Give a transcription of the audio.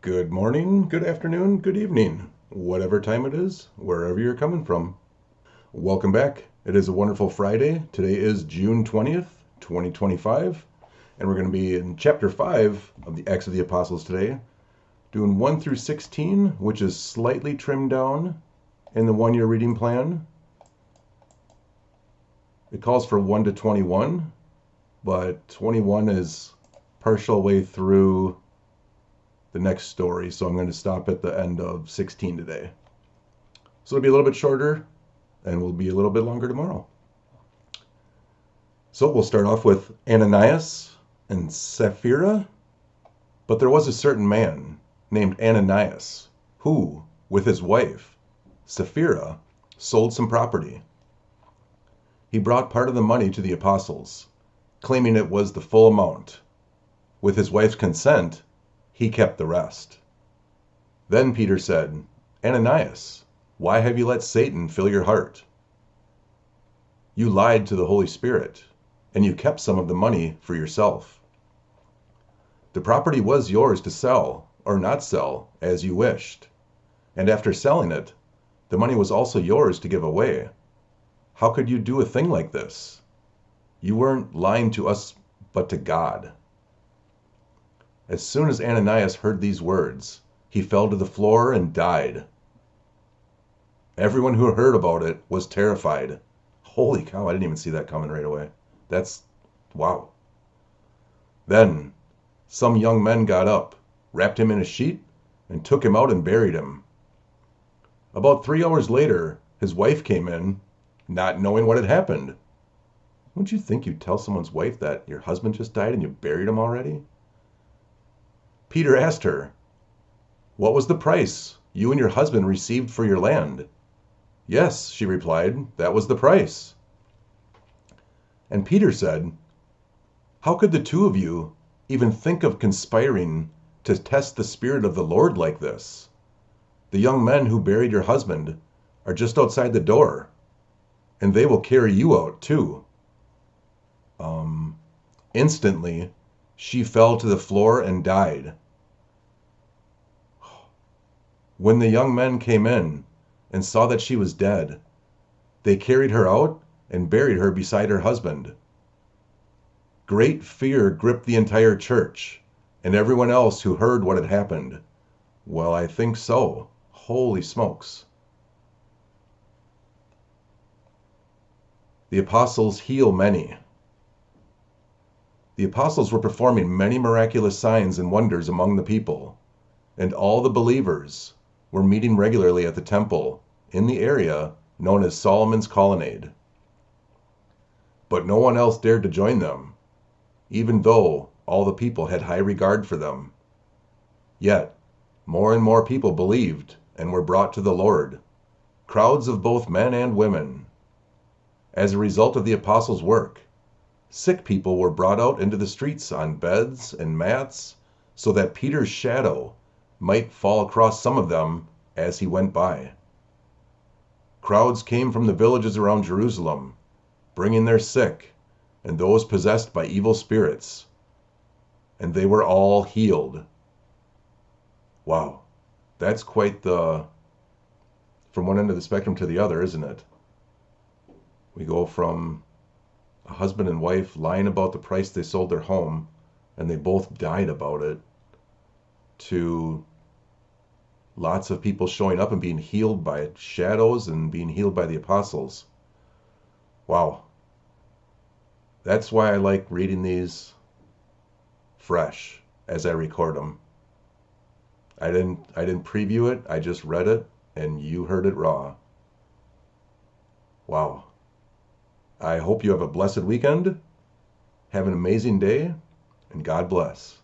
Good morning, good afternoon, good evening, whatever time it is, wherever you're coming from. Welcome back. It is a wonderful Friday. Today is June 20th, 2025, and we're going to be in chapter 5 of the Acts of the Apostles today, doing 1 through 16, which is slightly trimmed down in the one-year reading plan. It calls for 1 to 21, but 21 is partial way through the next story, so I'm going to stop at the end of 16 today. So it'll be a little bit shorter and will be a little bit longer tomorrow. So we'll start off with Ananias and Sapphira. But there was a certain man named Ananias who, with his wife, Sapphira, sold some property. He brought part of the money to the apostles, claiming it was the full amount. With his wife's consent, he kept the rest. Then Peter said, Ananias, why have you let Satan fill your heart? You lied to the Holy Spirit, and you kept some of the money for yourself. The property was yours to sell or not sell as you wished. And after selling it, the money was also yours to give away. How could you do a thing like this? You weren't lying to us, but to God. As soon as Ananias heard these words, he fell to the floor and died. Everyone who heard about it was terrified. Holy cow, I didn't even see that coming right away. Wow. Then some young men got up, wrapped him in a sheet, and took him out and buried him. About 3 hours later, his wife came in, not knowing what had happened. Wouldn't you think you'd tell someone's wife that your husband just died and you buried him already? Peter asked her, What was the price you and your husband received for your land? Yes, she replied, that was the price. And Peter said, How could the two of you even think of conspiring to test the Spirit of the Lord like this? The young men who buried your husband are just outside the door, and they will carry you out too. Instantly, she fell to the floor and died. When the young men came in and saw that she was dead, they carried her out and buried her beside her husband. Great fear gripped the entire church and everyone else who heard what had happened. Well, I think so. Holy smokes. The apostles heal many. The apostles were performing many miraculous signs and wonders among the people, and all the believers were meeting regularly at the temple in the area known as Solomon's Colonnade. But no one else dared to join them, even though all the people had high regard for them. Yet, more and more people believed and were brought to the Lord, crowds of both men and women. As a result of the apostles' work, sick people were brought out into the streets on beds and mats so that Peter's shadow might fall across some of them as he went by. Crowds came from the villages around Jerusalem, bringing their sick and those possessed by evil spirits, and they were all healed. Wow, that's quite from one end of the spectrum to the other, isn't it? We go from a husband and wife lying about the price they sold their home, and they both died about it, to lots of people showing up and being healed by shadows and being healed by the apostles. Wow. That's why I like reading these fresh as I record them. I didn't preview it, I just read it, and you heard it raw. Wow. I hope you have a blessed weekend. Have an amazing day, and God bless.